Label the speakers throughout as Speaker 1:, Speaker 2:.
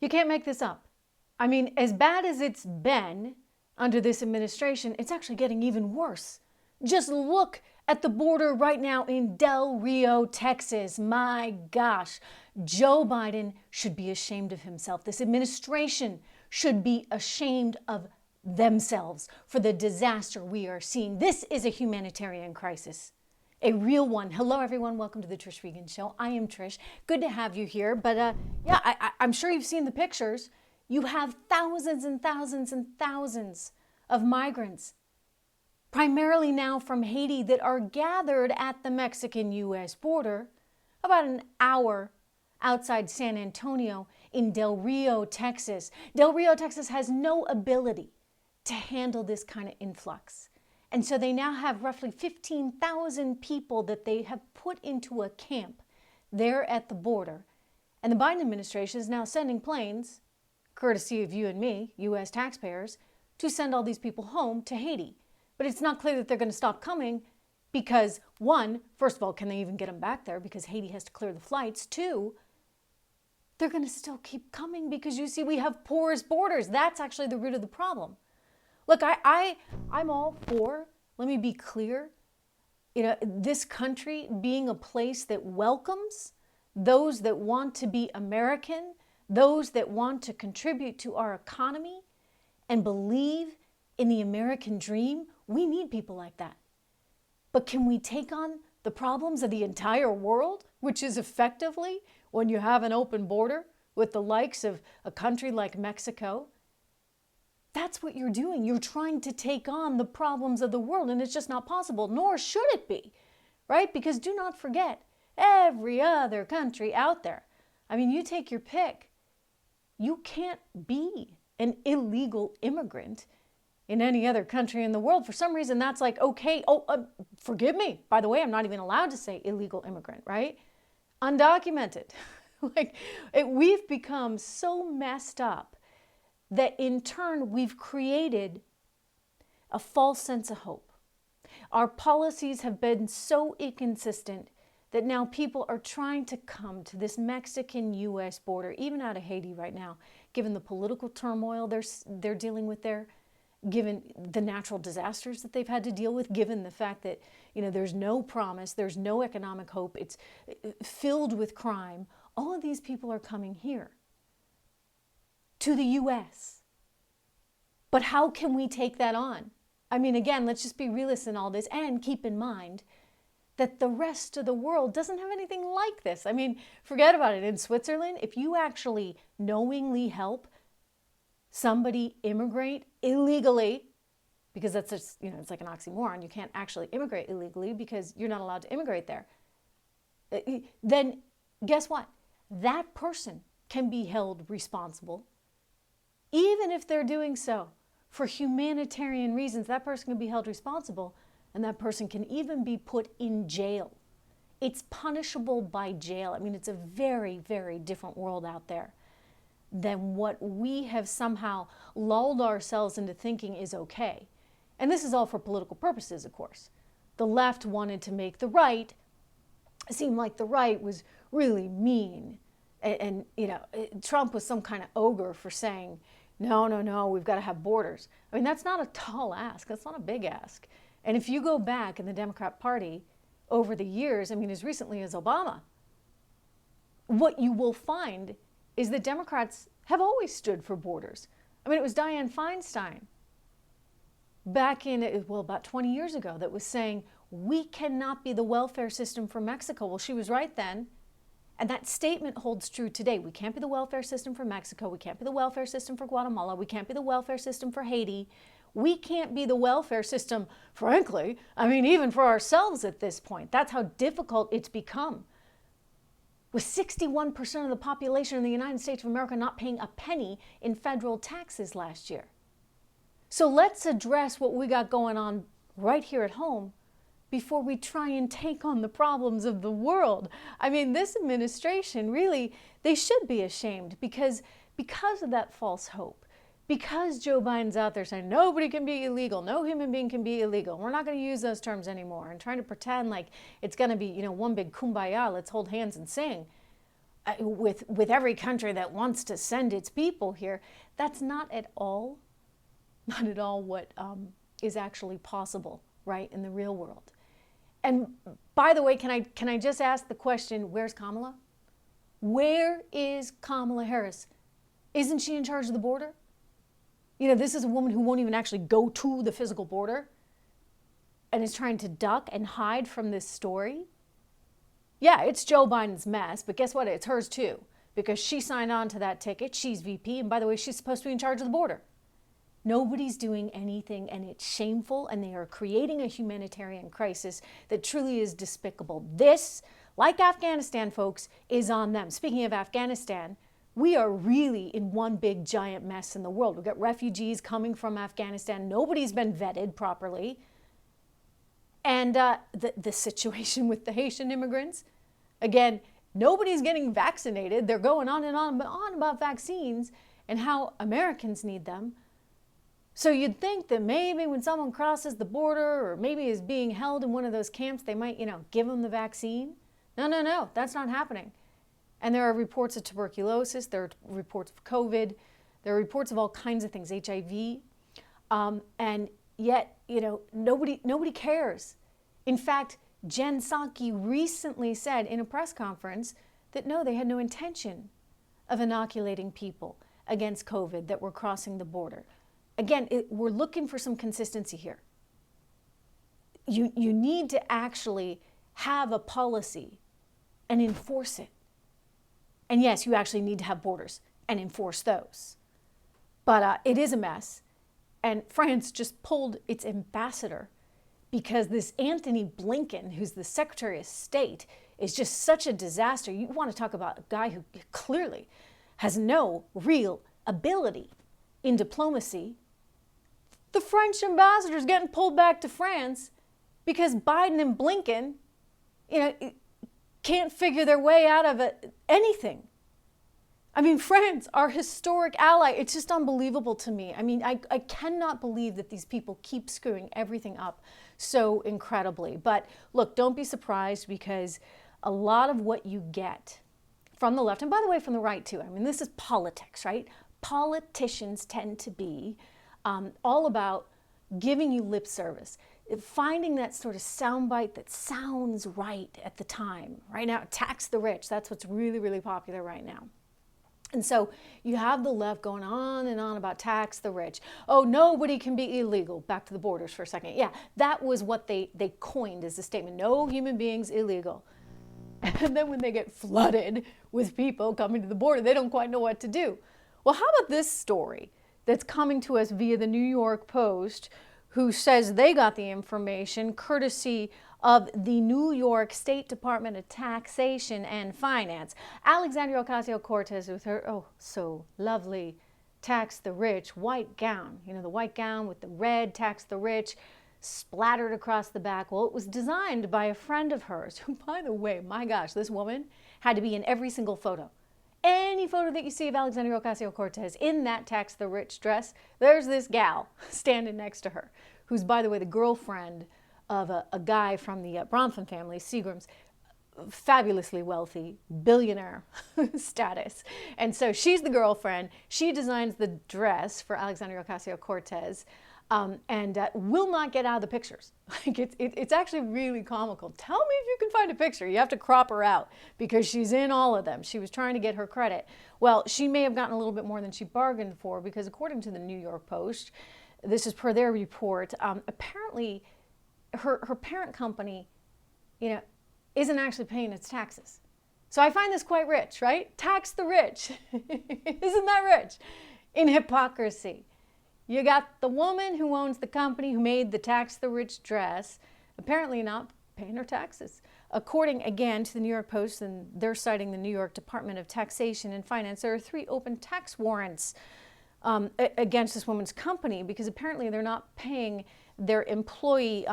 Speaker 1: You can't make this up. I mean, as bad as it's been under this administration, it's actually getting even worse. Just look at the border right now in Del Rio, Texas. My gosh, Joe Biden should be ashamed of himself. This administration should be ashamed of themselves for the disaster we are seeing. This is a humanitarian crisis, a real one. Hello, everyone. Welcome to the Trish Regan Show. I am Trish. Good to have you here. But I'm sure you've seen the pictures. You have thousands and thousands and thousands of migrants, primarily now from Haiti, that are gathered at the Mexican-U.S. border about an hour outside San Antonio in Del Rio, Texas. Del Rio, Texas has no ability to handle this kind of influx. And so they now have roughly 15,000 people that they have put into a camp there at the border. And the Biden administration is now sending planes, courtesy of you and me, U.S. taxpayers, to send all these people home to Haiti. But it's not clear that they're going to stop coming because, one, first of all, can they even get them back there because Haiti has to clear the flights? Two, they're going to still keep coming because, you see, we have porous borders. That's actually the root of the problem. Look, I'm all for, let me be clear, this country being a place that welcomes those that want to be American, those that want to contribute to our economy and believe in the American dream. We need people like that. But can we take on the problems of the entire world, which is effectively when you have an open border with the likes of a country like Mexico? That's what you're doing. You're trying to take on the problems of the world, and it's just not possible, nor should it be, right? Because do not forget, every other country out there, I mean, you take your pick. You can't be an illegal immigrant in any other country in the world. For some reason, that's like, okay, forgive me. By the way, I'm not even allowed to say illegal immigrant, right? Undocumented. We've become so messed up that in turn, we've created a false sense of hope. Our policies have been so inconsistent that now people are trying to come to this Mexican-U.S. border, even out of Haiti right now, given the political turmoil they're dealing with there, given the natural disasters that they've had to deal with, given the fact that there's no promise, there's no economic hope, it's filled with crime. All of these people are coming here to the U.S. But how can we take that on? I mean, again, let's just be realists in all this and keep in mind that the rest of the world doesn't have anything like this. I mean, forget about it. In Switzerland, if you actually knowingly help somebody immigrate illegally, because that's just, it's like an oxymoron. You can't actually immigrate illegally because you're not allowed to immigrate there. Then guess what? That person can be held responsible. Even if they're doing so for humanitarian reasons, that person can be held responsible, and that person can even be put in jail. It's punishable by jail. I mean, it's a very, very different world out there than what we have somehow lulled ourselves into thinking is okay. And this is all for political purposes, of course. The left wanted to make the right seem like the right was really mean. And Trump was some kind of ogre for saying, no, we've got to have borders. I mean, that's not a tall ask. That's not a big ask. And if you go back in the Democrat Party over the years, I mean, as recently as Obama, what you will find is that Democrats have always stood for borders. I mean, it was Dianne Feinstein back in, about 20 years ago that was saying, we cannot be the welfare system for Mexico. Well, she was right then. And that statement holds true today. We can't be the welfare system for Mexico. We can't be the welfare system for Guatemala. We can't be the welfare system for Haiti. We can't be the welfare system, frankly, I mean, even for ourselves at this point. That's how difficult it's become. With 61% of the population in the United States of America not paying a penny in federal taxes last year. So let's address what we got going on right here at home before we try and take on the problems of the world. I mean, this administration, really, they should be ashamed because of that false hope. Because Joe Biden's out there saying nobody can be illegal, no human being can be illegal, we're not going to use those terms anymore, and trying to pretend like it's going to be, one big kumbaya, let's hold hands and sing. with every country that wants to send its people here. That's not at all what is actually possible, right, in the real world. And by the way, can I just ask the question, where's Kamala? Where is Kamala Harris? Isn't she in charge of the border? You know, this is a woman who won't even actually go to the physical border and is trying to duck and hide from this story. Yeah, it's Joe Biden's mess, but guess what? It's hers too, because she signed on to that ticket. She's VP, and by the way, she's supposed to be in charge of the border. Nobody's doing anything, and it's shameful, and they are creating a humanitarian crisis that truly is despicable. This, like Afghanistan, folks, is on them. Speaking of Afghanistan, we are really in one big giant mess in the world. We've got refugees coming from Afghanistan. Nobody's been vetted properly. And the situation with the Haitian immigrants, again, nobody's getting vaccinated. They're going on and on about vaccines and how Americans need them. So you'd think that maybe when someone crosses the border or maybe is being held in one of those camps, they might, give them the vaccine. No, that's not happening. And there are reports of tuberculosis, there are reports of COVID, there are reports of all kinds of things, HIV, and yet, nobody cares. In fact, Jen Psaki recently said in a press conference that no, they had no intention of inoculating people against COVID that were crossing the border. Again, we're looking for some consistency here. You need to actually have a policy and enforce it. And yes, you actually need to have borders and enforce those. But it is a mess. And France just pulled its ambassador because this Anthony Blinken, who's the Secretary of State, is just such a disaster. You want to talk about a guy who clearly has no real ability in diplomacy. The French ambassador is getting pulled back to France because Biden and Blinken, can't figure their way out of anything. I mean, France, our historic ally, it's just unbelievable to me. I mean, I cannot believe that these people keep screwing everything up so incredibly. But look, don't be surprised, because a lot of what you get from the left, and by the way, from the right too, I mean, this is politics, right? Politicians tend to be all about giving you lip service, finding that sort of soundbite that sounds right at the time. Right now, tax the rich. That's what's really, really popular right now. And so you have the left going on and on about tax the rich. Oh, nobody can be illegal. Back to the borders for a second. Yeah, that was what they coined as the statement. No human beings illegal. And then when they get flooded with people coming to the border, they don't quite know what to do. Well, how about this story that's coming to us via the New York Post, who says they got the information courtesy of the New York State Department of Taxation and Finance. Alexandria Ocasio-Cortez with her, oh, so lovely, tax the rich white gown. The white gown with the red, tax the rich, splattered across the back. Well, it was designed by a friend of hers, who, by the way, my gosh, this woman had to be in every single photo. Any photo that you see of Alexandria Ocasio-Cortez in that tax the rich dress, there's this gal standing next to her, who's, by the way, the girlfriend of a guy from the Bronfman family, Seagrams, fabulously wealthy, billionaire status. And so she's the girlfriend. She designs the dress for Alexandria Ocasio-Cortez and will not get out of the pictures. It's actually really comical. Tell me if you can find a picture. You have to crop her out because she's in all of them. She was trying to get her credit. Well, she may have gotten a little bit more than she bargained for, because according to the New York Post, this is per their report, apparently her parent company, isn't actually paying its taxes. So I find this quite rich, right? Tax the rich. Isn't that rich? In hypocrisy. You got the woman who owns the company who made the tax the rich dress, apparently not paying her taxes. According, again, to the New York Post, and they're citing the New York Department of Taxation and Finance, there are 3 open tax warrants against this woman's company because apparently they're not paying their employee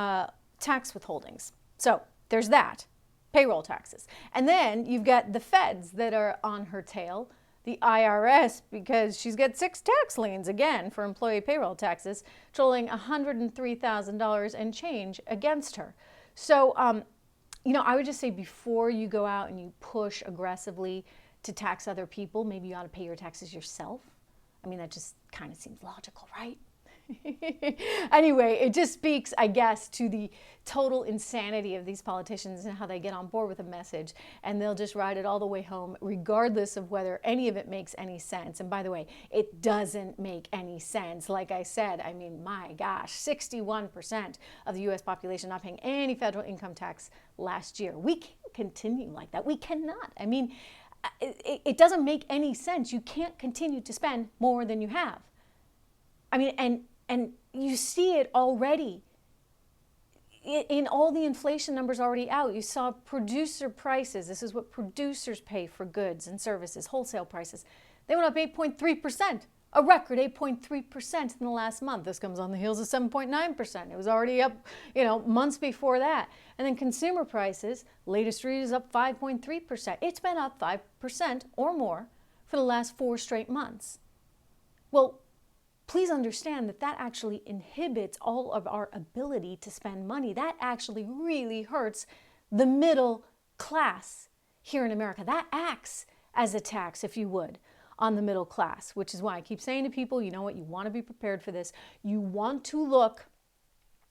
Speaker 1: tax withholdings. So there's that, payroll taxes. And then you've got the feds that are on her tail, the IRS, because she's got 6 tax liens, again, for employee payroll taxes, totaling $103,000 and change against her. So, I would just say, before you go out and you push aggressively to tax other people, maybe you ought to pay your taxes yourself. I mean, that just kind of seems logical, right? Anyway, it just speaks, I guess, to the total insanity of these politicians and how they get on board with a message and they'll just ride it all the way home, regardless of whether any of it makes any sense. And by the way, it doesn't make any sense. Like I said, I mean, my gosh, 61% of the US population not paying any federal income tax last year. We can't continue like that. We cannot. I mean, it doesn't make any sense. You can't continue to spend more than you have. I mean, and you see it already in all the inflation numbers already out. You saw producer prices. This is what producers pay for goods and services, wholesale prices. They went up 8.3%, a record 8.3% in the last month. This comes on the heels of 7.9%. It was already up, months before that. And then consumer prices, latest read is up 5.3%. It's been up 5% or more for the last 4 straight months. Well, please understand that actually inhibits all of our ability to spend money. That actually really hurts the middle class here in America. That acts as a tax, if you would, on the middle class, which is why I keep saying to people, you know what, you want to be prepared for this. You want to look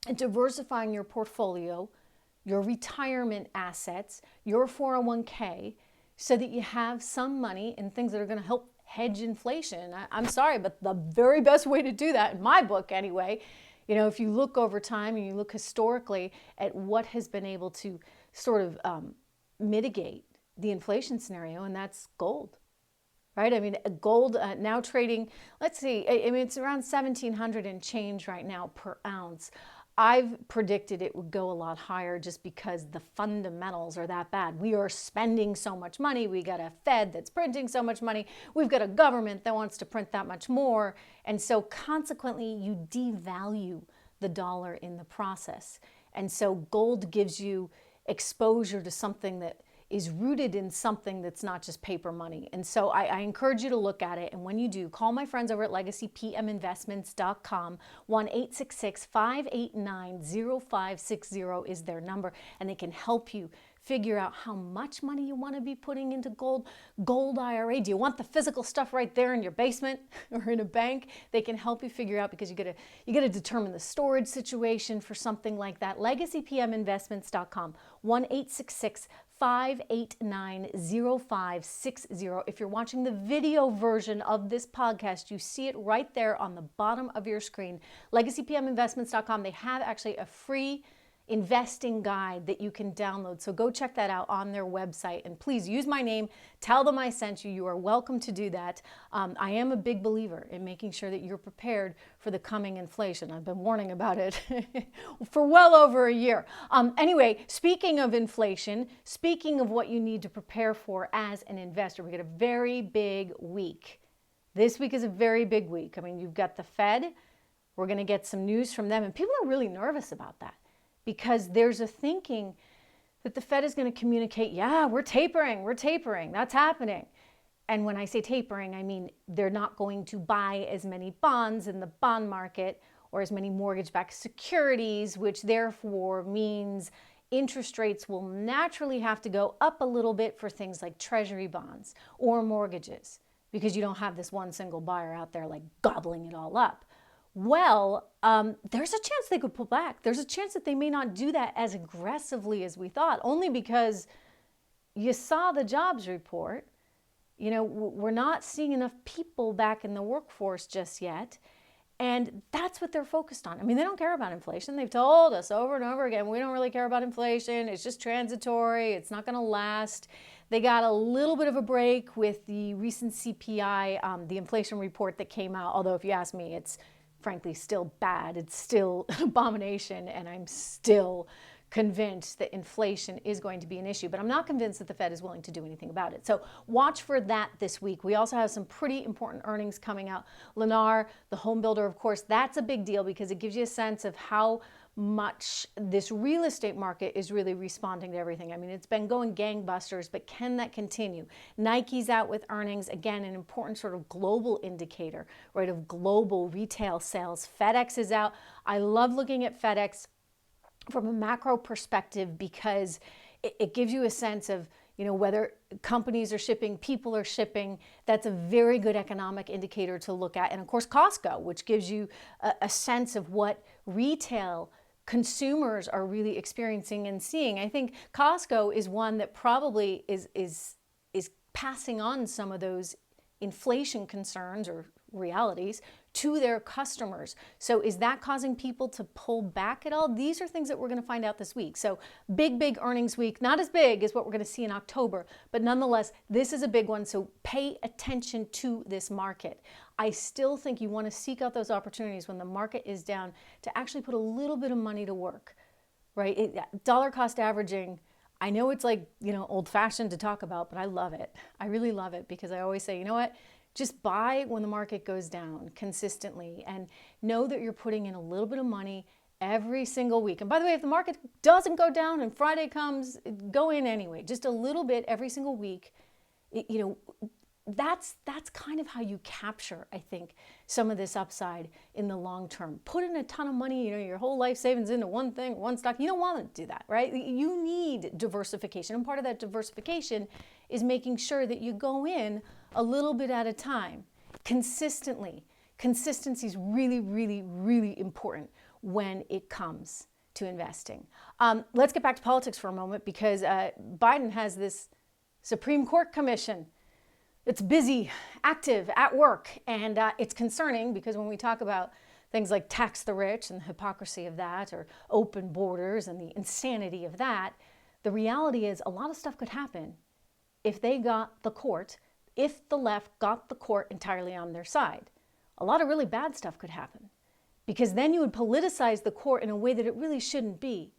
Speaker 1: at diversifying your portfolio, your retirement assets, your 401k, so that you have some money in things that are going to help hedge inflation. I'm sorry, but the very best way to do that, in my book anyway, if you look over time and you look historically at what has been able to sort of mitigate the inflation scenario, and that's gold, right? I mean, gold now trading, let's see, I mean, it's around 1,700 and change right now per ounce. I've predicted it would go a lot higher just because the fundamentals are that bad. We are spending so much money. We got a Fed that's printing so much money. We've got a government that wants to print that much more. And so consequently, you devalue the dollar in the process. And so gold gives you exposure to something that is rooted in something that's not just paper money. And so I encourage you to look at it. And when you do, call my friends over at legacypminvestments.com. 1-866-589-0560 is their number. And they can help you figure out how much money you want to be putting into gold IRA. Do you want the physical stuff right there in your basement or in a bank? They can help you figure out, because you got to determine the storage situation for something like that. legacypminvestments.com. 1-866-589-0560. If you're watching the video version of this podcast, you see it right there on the bottom of your screen. legacypminvestments.com. They have actually a free investing guide that you can download. So go check that out on their website. And please use my name. Tell them I sent you. You are welcome to do that. I am a big believer in making sure that you're prepared for the coming inflation. I've been warning about it for well over a year. Anyway, speaking of inflation, speaking of what you need to prepare for as an investor, we get a very big week. This week is a very big week. I mean, you've got the Fed. We're going to get some news from them. And people are really nervous about that, because there's a thinking that the Fed is going to communicate, yeah, we're tapering, that's happening. And when I say tapering, I mean they're not going to buy as many bonds in the bond market or as many mortgage-backed securities, which therefore means interest rates will naturally have to go up a little bit for things like treasury bonds or mortgages, because you don't have this one single buyer out there like gobbling it all up. Well, there's a chance they could pull back. There's a chance that they may not do that as aggressively as we thought, only because you saw the jobs report. We're not seeing enough people back in the workforce just yet. And that's what they're focused on. I mean, they don't care about inflation. They've told us over and over again, we don't really care about inflation. It's just transitory. It's not going to last. They got a little bit of a break with the recent CPI, the inflation report that came out. Although if you ask me, it's frankly still bad. It's still an abomination, and I'm still convinced that inflation is going to be an issue, but I'm not convinced that the Fed is willing to do anything about it. So watch for that this week. We also have some pretty important earnings coming out. Lennar, the home builder, of course, that's a big deal because it gives you a sense of how much this real estate market is really responding to everything. I mean, it's been going gangbusters, but can that continue? Nike's out with earnings, again, an important sort of global indicator, right, of global retail sales. FedEx is out. I love looking at FedEx from a macro perspective because it gives you a sense of, whether companies are shipping, people are shipping. That's a very good economic indicator to look at. And of course, Costco, which gives you a sense of what retail consumers are really experiencing and seeing. I think Costco is one that probably is passing on some of those inflation concerns or realities to their customers. So is that causing people to pull back at all? These are things that we're going to find out this week. So big earnings week, not as big as what we're going to see in October, but nonetheless, this is a big one. So pay attention to this market. I still think you want to seek out those opportunities when the market is down to actually put a little bit of money to work, right? Dollar cost averaging, I know it's like, old fashioned to talk about, but I love it. I really love it because I always say, you know what? Just buy when the market goes down consistently and know that you're putting in a little bit of money every single week. And by the way, if the market doesn't go down and Friday comes, go in anyway, just a little bit every single week. That's kind of how you capture, I think, some of this upside in the long term. Put in a ton of money, your whole life savings into one thing, one stock. You don't want to do that, right? You need diversification. And part of that diversification is making sure that you go in a little bit at a time, consistently. Consistency is really, really, really important when it comes to investing. Let's get back to politics for a moment because Biden has this Supreme Court commission. It's busy, active, at work, and it's concerning because when we talk about things like tax the rich and the hypocrisy of that, or open borders and the insanity of that, the reality is a lot of stuff could happen if they got the court, if the left got the court entirely on their side. A lot of really bad stuff could happen because then you would politicize the court in a way that it really shouldn't be.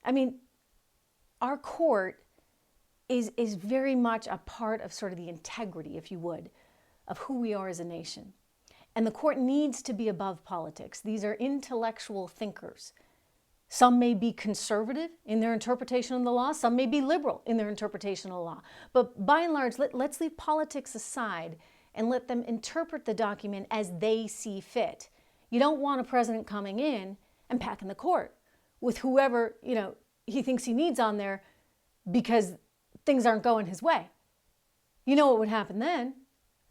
Speaker 1: I mean, our court is very much a part of sort of the integrity, if you would, of who we are as a nation. And the court needs to be above politics. These are intellectual thinkers. Some may be conservative in their interpretation of the law. Some may be liberal in their interpretation of the law. But by and large, let's leave politics aside and let them interpret the document as they see fit. You don't want a president coming in and packing the court with whoever, he thinks he needs on there because things aren't going his way. You know what would happen then?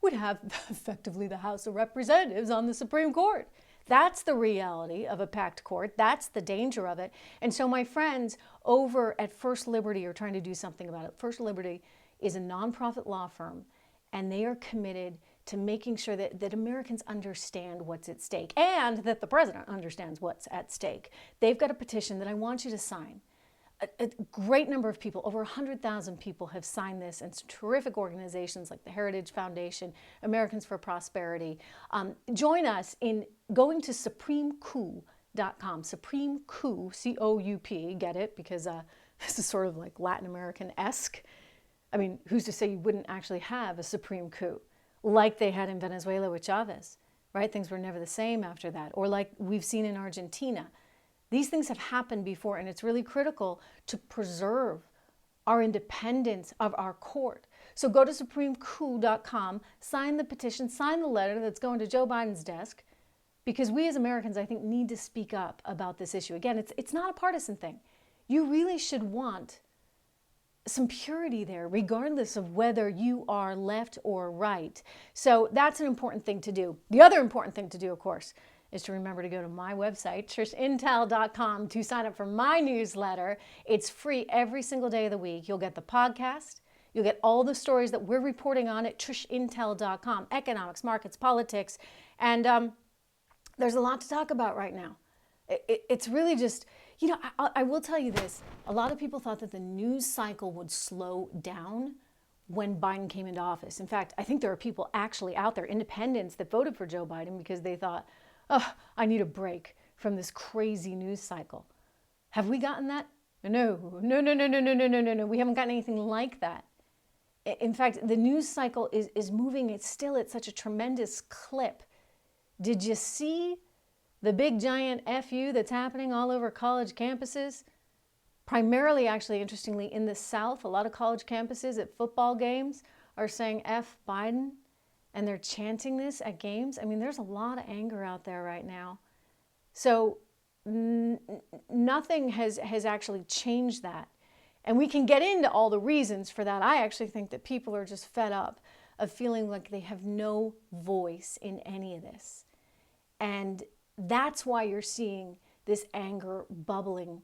Speaker 1: We'd have effectively the House of Representatives on the Supreme Court. That's the reality of a packed court. That's the danger of it. And so my friends over at First Liberty are trying to do something about it. First Liberty is a nonprofit law firm, and they are committed to making sure that Americans understand what's at stake and that the president understands what's at stake. They've got a petition that I want you to sign. A great number of people, over 100,000 people have signed this, and some terrific organizations like the Heritage Foundation, Americans for Prosperity. Join us in going to supremecoup.com. Supreme Coup, C-O-U-P, get it? Because this is sort of like Latin American-esque. I mean, who's to say you wouldn't actually have a Supreme Coup like they had in Venezuela with Chavez, right? Things were never the same after that. Or like we've seen in Argentina. These things have happened before, and it's really critical to preserve our independence of our court. So go to supremecoup.com, sign the petition, sign the letter that's going to Joe Biden's desk, because we as Americans, I think, need to speak up about this issue. Again, it's not a partisan thing. You really should want some purity there, regardless of whether you are left or right. So that's an important thing to do. The other important thing to do, of course, is to remember to go to my website, trishintel.com, to sign up for my newsletter. It's free every single day of the week. You'll get the podcast. You'll get all the stories that we're reporting on at trishintel.com, economics, markets, politics. And there's a lot to talk about right now. It's really just, I will tell you this. A lot of people thought that the news cycle would slow down when Biden came into office. In fact, I think there are people actually out there, independents, that voted for Joe Biden because they thought, oh, I need a break from this crazy news cycle. Have we gotten that? No. We haven't gotten anything like that. In fact, the news cycle is moving. It's still at such a tremendous clip. Did you see the big giant FU that's happening all over college campuses? Primarily, actually, interestingly, in the South, a lot of college campuses at football games are saying F Biden. And they're chanting this at games. I mean, there's a lot of anger out there right now. So nothing has actually changed that. And we can get into all the reasons for that. I actually think that people are just fed up of feeling like they have no voice in any of this. And that's why you're seeing this anger bubbling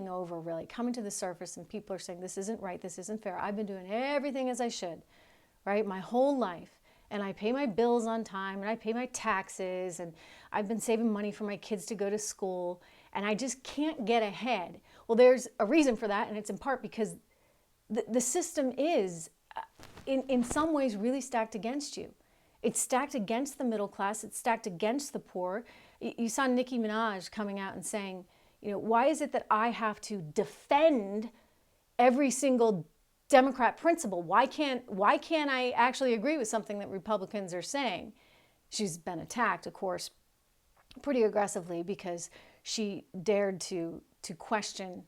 Speaker 1: over, really coming to the surface, and people are saying, this isn't right, this isn't fair. I've been doing everything as I should, right, my whole life. And I pay my bills on time, and I pay my taxes, and I've been saving money for my kids to go to school, and I just can't get ahead. Well, there's a reason for that, and it's in part because the system is, in some ways, really stacked against you. It's stacked against the middle class. It's stacked against the poor. You saw Nicki Minaj coming out and saying, why is it that I have to defend every single Democrat principle? Why can't I actually agree with something that Republicans are saying? She's been attacked, of course, pretty aggressively because she dared to question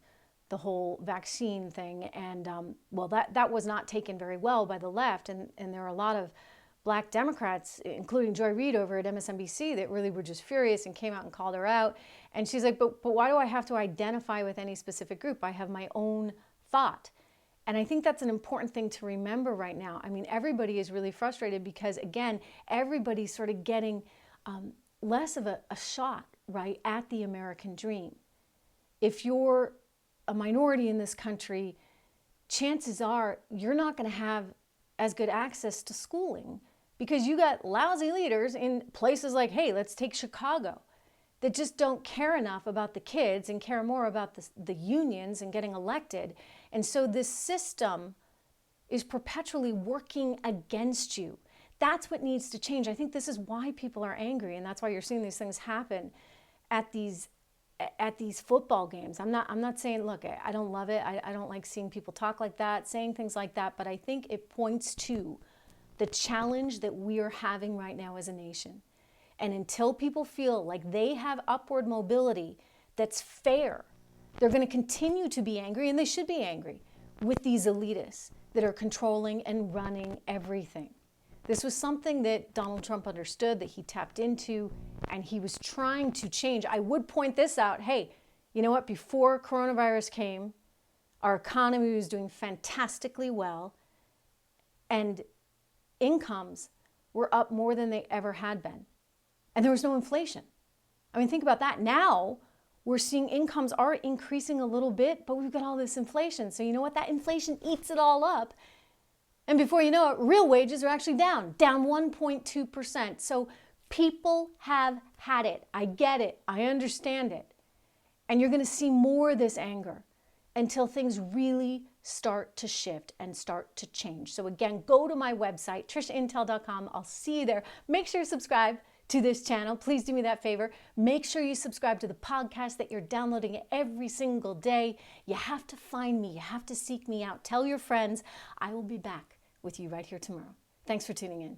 Speaker 1: the whole vaccine thing. And well, that was not taken very well by the left. And there are a lot of Black Democrats, including Joy Reid over at MSNBC, that really were just furious and came out and called her out. And she's like, but why do I have to identify with any specific group? I have my own thought. And I think that's an important thing to remember right now. I mean, everybody is really frustrated because, again, everybody's sort of getting less of a shot, right, at the American dream. If you're a minority in this country, chances are you're not going to have as good access to schooling because you got lousy leaders in places like, hey, let's take Chicago, that just don't care enough about the kids and care more about the unions and getting elected. And so this system is perpetually working against you. That's what needs to change. I think this is why people are angry, and that's why you're seeing these things happen at these football games. I'm not saying, look, I don't love it. I don't like seeing people talk like that, saying things like that, but I think it points to the challenge that we are having right now as a nation. And until people feel like they have upward mobility that's fair, they're going to continue to be angry, and they should be angry, with these elitists that are controlling and running everything. This was something that Donald Trump understood, that he tapped into, and he was trying to change. I would point this out. Hey, you know what? Before coronavirus came, our economy was doing fantastically well, and incomes were up more than they ever had been. And there was no inflation. I mean, think about that. Now we're seeing incomes are increasing a little bit, but we've got all this inflation. So you know what? That inflation eats it all up. And before you know it, real wages are actually down 1.2%. So people have had it. I get it. I understand it. And you're going to see more of this anger until things really start to shift and start to change. So again, go to my website, trishaintel.com. I'll see you there. Make sure you subscribe to this channel. Please do me that favor. Make sure you subscribe to the podcast that you're downloading every single day. You have to find me. You have to seek me out. Tell your friends. I will be back with you right here tomorrow. Thanks for tuning in.